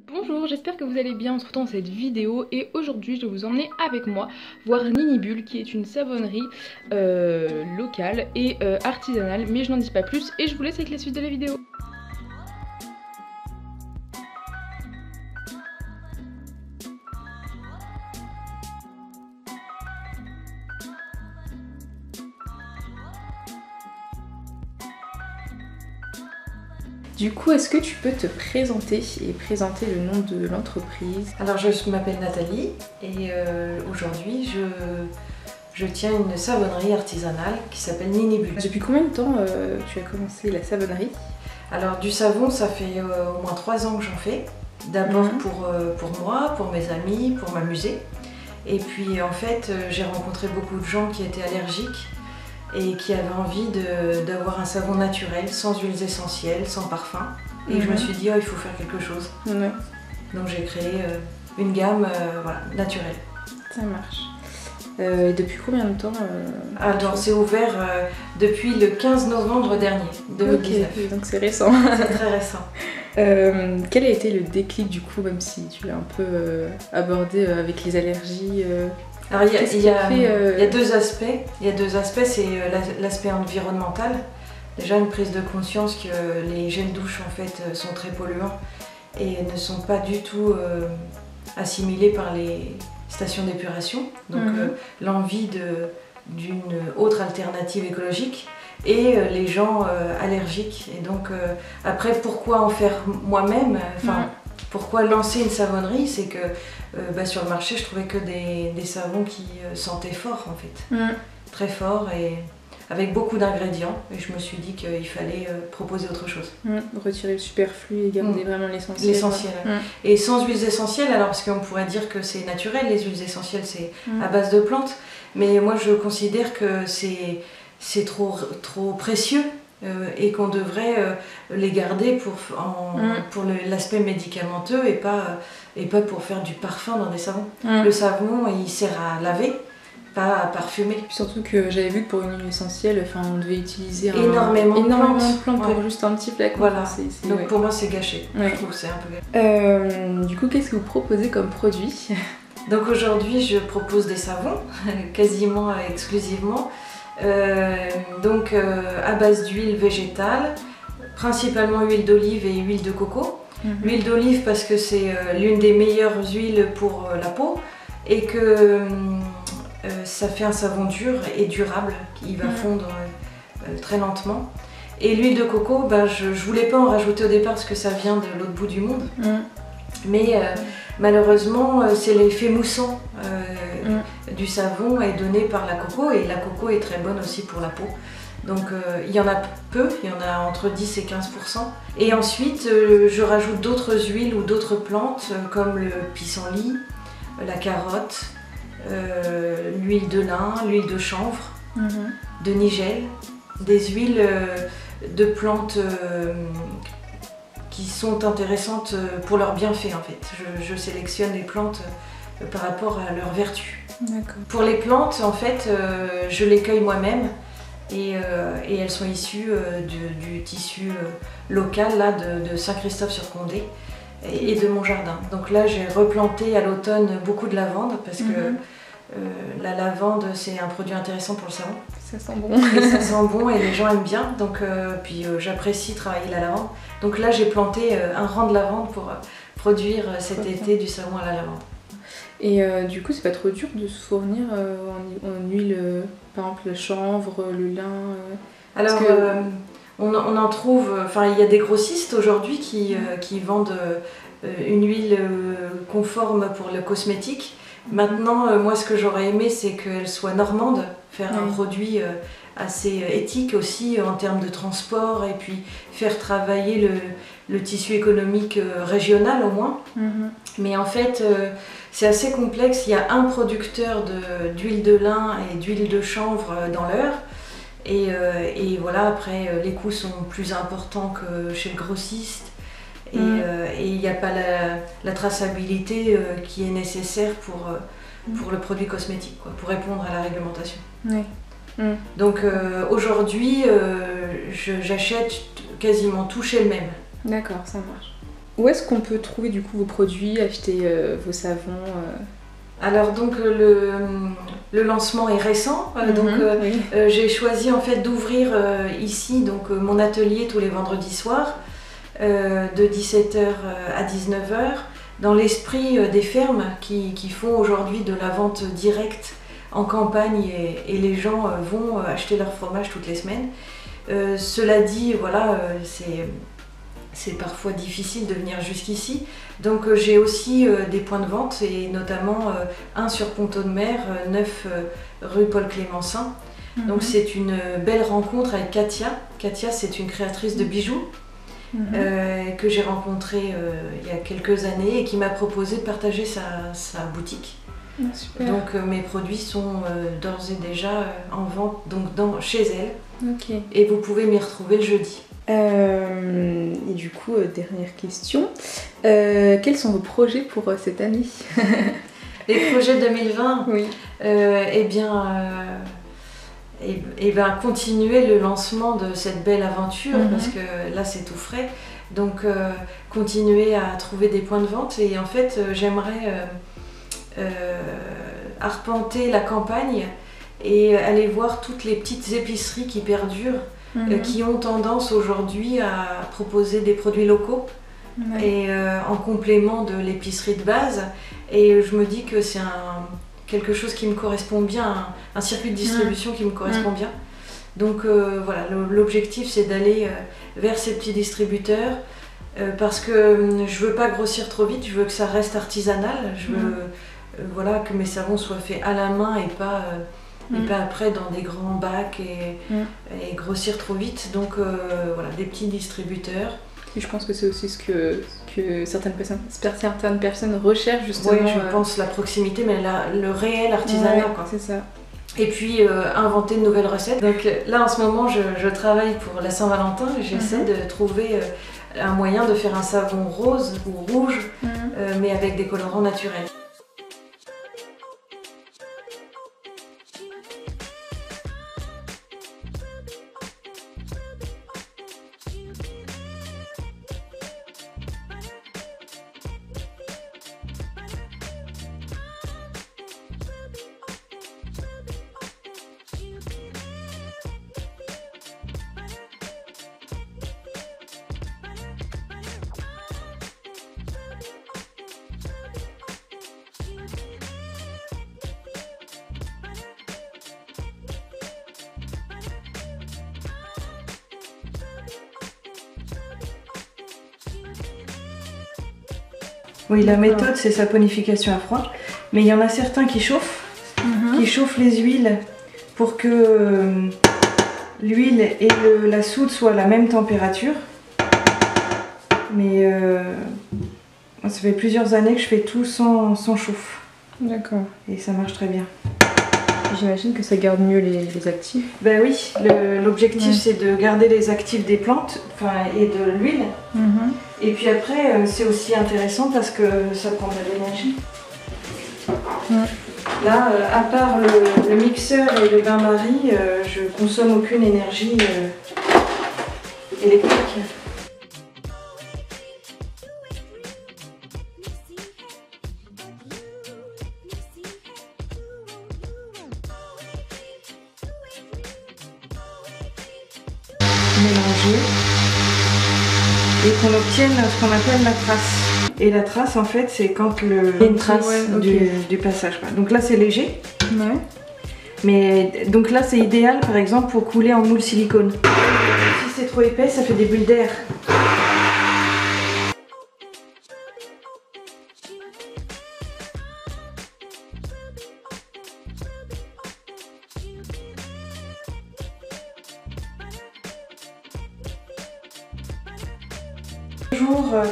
Bonjour, j'espère que vous allez bien. On se retrouve dans cette vidéo et aujourd'hui je vais vous emmener avec moi voir Ninibulles qui est une savonnerie locale et artisanale, mais je n'en dis pas plus et je vous laisse avec la suite de la vidéo. Du coup, est-ce que tu peux te présenter et présenter le nom de l'entreprise? Alors je m'appelle Nathalie et aujourd'hui je tiens une savonnerie artisanale qui s'appelle Ninibulles. Depuis combien de temps tu as commencé la savonnerie? Alors du savon, ça fait au moins 3 ans que j'en fais. D'abord pour moi, pour mes amis, pour m'amuser. Et puis en fait j'ai rencontré beaucoup de gens qui étaient allergiques et qui avaient envie d'avoir un savon naturel, sans huiles essentielles, sans parfum. Et je me suis dit, oh, il faut faire quelque chose. Donc j'ai créé une gamme voilà, naturelle. Ça marche. Et depuis combien de temps Alors c'est ouvert depuis le 15 novembre dernier, 2019. Ok, donc c'est récent. C'est très récent. Quel a été le déclic du coup, même si tu l'as un peu abordé avec les allergies Alors il y a deux aspects. Il y a deux aspects, c'est l'aspect environnemental. Déjà une prise de conscience que les gels douche en fait sont très polluants et ne sont pas du tout assimilés par les stations d'épuration. Donc l'envie d'une autre alternative écologique et les gens allergiques. Et donc après pourquoi en faire moi-même, pourquoi lancer une savonnerie, c'est que sur le marché je trouvais que des savons qui sentaient fort en fait, très fort et avec beaucoup d'ingrédients, et je me suis dit qu'il fallait proposer autre chose. Retirer le superflu et garder vraiment l'essentiel. L'essentiel. Et sans huiles essentielles, alors parce qu'on pourrait dire que c'est naturel, les huiles essentielles c'est à base de plantes, mais moi je considère que c'est trop précieux et qu'on devrait les garder pour l'aspect médicamenteux et pas pour faire du parfum dans des savons. Le savon il sert à laver, pas à parfumer. Puis surtout que j'avais vu que pour une huile essentielle, on devait utiliser énormément de plantes pour juste un petit flacon. Voilà. Donc pour moi c'est gâché. Je trouve que c'est un peu gâché. Du coup, qu'est-ce que vous proposez comme produit? Donc aujourd'hui je propose des savons, quasiment exclusivement. À base d'huile végétale, principalement huile d'olive et huile de coco. L'huile d'olive parce que c'est l'une des meilleures huiles pour la peau et que ça fait un savon dur et durable qui va fondre très lentement. Et l'huile de coco, je voulais pas en rajouter au départ parce que ça vient de l'autre bout du monde. Mais malheureusement, c'est l'effet moussant du savon est donné par la coco et la coco est très bonne aussi pour la peau. Donc il y en a peu, il y en a entre 10 et 15%. Et ensuite, je rajoute d'autres huiles ou d'autres plantes comme le pissenlit, la carotte, l'huile de lin, l'huile de chanvre, de nigel, des huiles de plantes qui sont intéressantes pour leurs bienfaits en fait. Je sélectionne les plantes par rapport à leurs vertus. Pour les plantes, en fait, je les cueille moi-même et elles sont issues du tissu local là, de Saint-Christophe-sur-Condé et de mon jardin. Donc là, j'ai replanté à l'automne beaucoup de lavande parce que la lavande, c'est un produit intéressant pour le savon. Ça sent bon. Et ça sent bon et les gens aiment bien, donc j'apprécie travailler la lavande. Donc là, j'ai planté un rang de lavande pour produire cet été du savon à la lavande. Et du coup, c'est pas trop dur de se fournir en huile, par exemple le chanvre, le lin Alors, on en trouve, il y a des grossistes aujourd'hui qui vendent une huile conforme pour le cosmétique. Maintenant, moi, ce que j'aurais aimé, c'est qu'elle soit normande, faire un produit assez éthique aussi en termes de transport et puis faire travailler le tissu économique régional au moins. Mais en fait, c'est assez complexe. Il y a un producteur d'huile de lin et d'huile de chanvre dans l'Eure. Et voilà, après, les coûts sont plus importants que chez le grossiste. Et il n'y a pas la traçabilité qui est nécessaire pour le produit cosmétique, quoi, pour répondre à la réglementation. Donc aujourd'hui, j'achète quasiment tout chez le même. D'accord, ça marche. Où est-ce qu'on peut trouver du coup vos produits, acheter vos savons Alors donc le lancement est récent, oui. J'ai choisi en fait d'ouvrir ici donc mon atelier tous les vendredis soirs de 17 h à 19 h dans l'esprit des fermes qui font aujourd'hui de la vente directe en campagne et les gens vont acheter leur fromage toutes les semaines. Cela dit, voilà, c'est parfois difficile de venir jusqu'ici. Donc j'ai aussi des points de vente et notamment un sur Pont-Audemer, 9 rue Paul Clémenceau. Donc c'est une belle rencontre avec Katia. Katia, c'est une créatrice de bijoux que j'ai rencontrée il y a quelques années et qui m'a proposé de partager sa boutique. Super. Donc mes produits sont d'ores et déjà en vente donc chez elle. Ok. Et vous pouvez m'y retrouver le jeudi. Et du coup, dernière question, quels sont vos projets pour cette année? Les projets 2020, Oui. eh bien, continuer le lancement de cette belle aventure, parce que là c'est tout frais. Donc continuer à trouver des points de vente et en fait j'aimerais arpenter la campagne et aller voir toutes les petites épiceries qui perdurent, qui ont tendance aujourd'hui à proposer des produits locaux et en complément de l'épicerie de base. Et je me dis que c'est quelque chose qui me correspond bien, un circuit de distribution qui me correspond bien. Donc voilà, l'objectif c'est d'aller vers ces petits distributeurs parce que je veux pas grossir trop vite, je veux que ça reste artisanal, je veux voilà, que mes savons soient faits à la main et pas après dans des grands bacs et grossir trop vite. Donc voilà, des petits distributeurs. Et je pense que c'est aussi ce que certaines personnes recherchent justement. Oui, je pense la proximité, mais le réel artisanat. Quoi. C'est ça. Et puis inventer de nouvelles recettes. Donc là en ce moment je travaille pour la Saint-Valentin et j'essaie de trouver un moyen de faire un savon rose ou rouge mais avec des colorants naturels. Oui, la méthode c'est saponification à froid, mais il y en a certains qui chauffent, qui chauffent les huiles pour que l'huile et la soude soient à la même température. Mais moi, ça fait plusieurs années que je fais tout sans chauffe. D'accord. Et ça marche très bien. J'imagine que ça garde mieux les actifs. Ben oui, l'objectif c'est de garder les actifs des plantes et de l'huile. Et puis après, c'est aussi intéressant parce que ça prend de l'énergie. Là, à part le mixeur et le bain-marie, je consomme aucune énergie électrique. Mélanger et qu'on obtienne ce qu'on appelle la trace. Et la trace en fait c'est quand il y a une trace du passage. Donc là c'est léger. Ouais. Mais donc là c'est idéal par exemple pour couler en moule silicone. Si c'est trop épais ça fait des bulles d'air.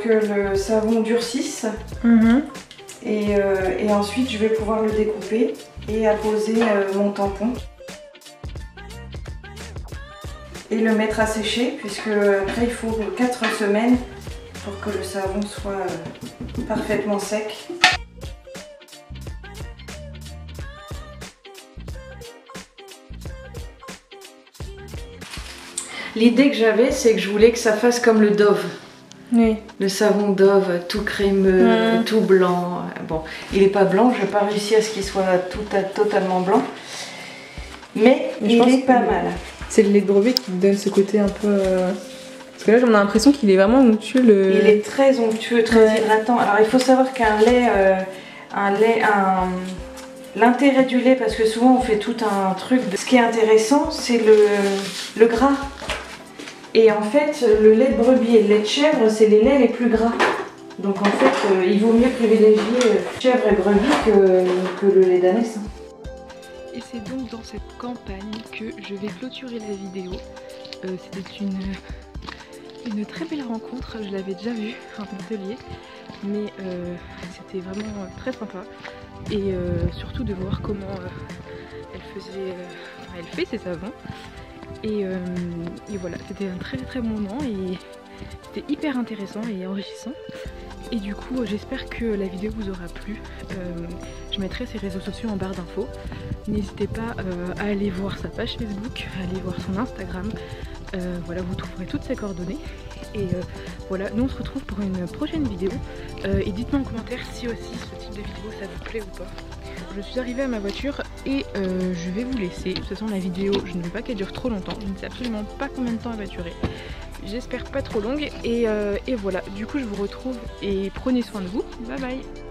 Que le savon durcisse et ensuite je vais pouvoir le découper et apposer mon tampon et le mettre à sécher puisque après il faut 4 semaines pour que le savon soit parfaitement sec. L'idée que j'avais c'est que je voulais que ça fasse comme le Dove. Oui. Le savon Dove tout crémeux, tout blanc. Bon, il n'est pas blanc, je n'ai pas réussi à ce qu'il soit totalement blanc. Mais il est pas mal. C'est le lait de brebis qui donne ce côté un peu... Parce que là, j'en ai l'impression qu'il est vraiment onctueux. Il est très onctueux, très hydratant. Alors, il faut savoir qu'un lait... L'intérêt du lait, parce que souvent on fait tout un truc... Ce qui est intéressant, c'est le gras. Et en fait, le lait de brebis et le lait de chèvre, c'est les laits les plus gras. Donc en fait, il vaut mieux privilégier chèvre et brebis que le lait d'ânesse. Et c'est donc dans cette campagne que je vais clôturer la vidéo. C'était une très belle rencontre, je l'avais déjà vue en atelier, mais c'était vraiment très sympa. Et surtout de voir comment elle fait ses savons. Et voilà, c'était un très bon moment et c'était hyper intéressant et enrichissant. Et du coup, j'espère que la vidéo vous aura plu. Je mettrai ses réseaux sociaux en barre d'infos. N'hésitez pas à aller voir sa page Facebook, à aller voir son Instagram. Voilà, vous trouverez toutes ses coordonnées. Et voilà, nous on se retrouve pour une prochaine vidéo. Et dites-moi en commentaire si aussi ce type de vidéo ça vous plaît ou pas. Je suis arrivée à ma voiture et je vais vous laisser. De toute façon la vidéo, je ne veux pas qu'elle dure trop longtemps. Je ne sais absolument pas combien de temps elle va durer. J'espère pas trop longue. Et voilà, du coup je vous retrouve et prenez soin de vous. Bye bye.